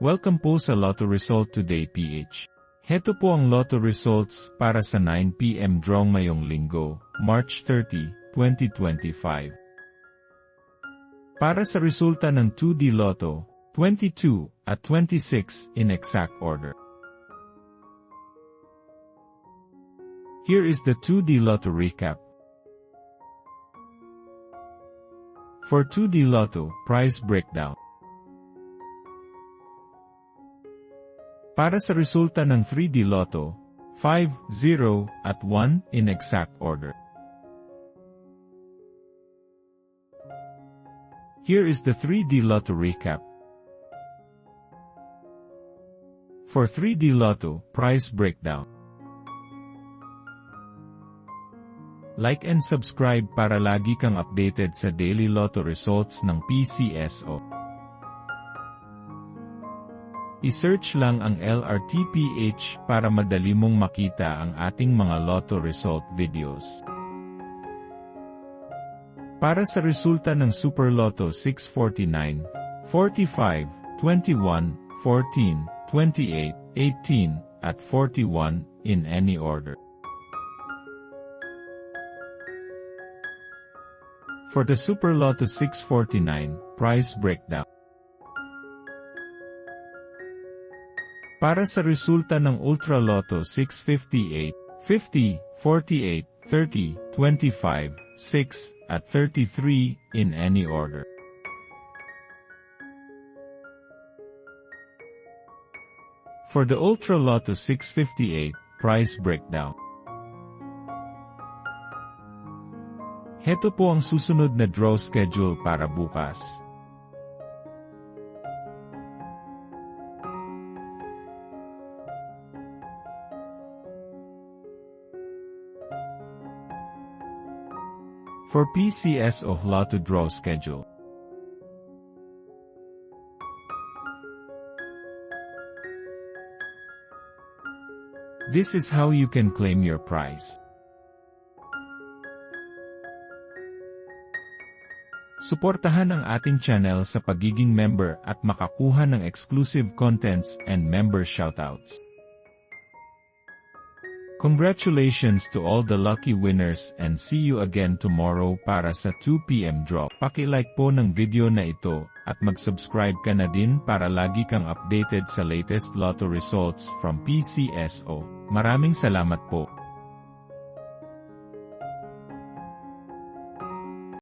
Welcome po sa Lotto Result Today PH. Heto po ang Lotto Results para sa 9 PM draw ngayong linggo, March 30, 2025. Para sa resulta ng 2D Lotto, 22 at 26 in exact order. Here is the 2D Lotto recap. For 2D Lotto, prize breakdown. Para sa resulta ng 3D Lotto, 5, 0, at 1 in exact order. Here is the 3D Lotto recap. For 3D Lotto, prize breakdown. Like and subscribe para lagi kang updated sa daily Lotto results ng PCSO. I-search lang ang LRTPH para madali mong makita ang ating mga Lotto result videos. Para sa resulta ng Super Lotto 649, 45, 21, 14, 28, 18, at 41, in any order. For the Super Lotto 649, prize breakdown. Para sa resulta ng Ultra Lotto 658, 50, 48, 30, 25, 6, at 33, in any order. For the Ultra Lotto 658, prize breakdown. Heto po ang susunod na draw schedule para bukas. For PCSO Lotto draw schedule. This is how you can claim your prize. Suportahan ang ating channel sa pagiging member at makakuha ng exclusive contents and member shoutouts. Congratulations to all the lucky winners and see you again tomorrow para sa 2 PM draw. Paki-like po ng video na ito at mag-subscribe ka na din para lagi kang updated sa latest Lotto results from PCSO. Maraming salamat po.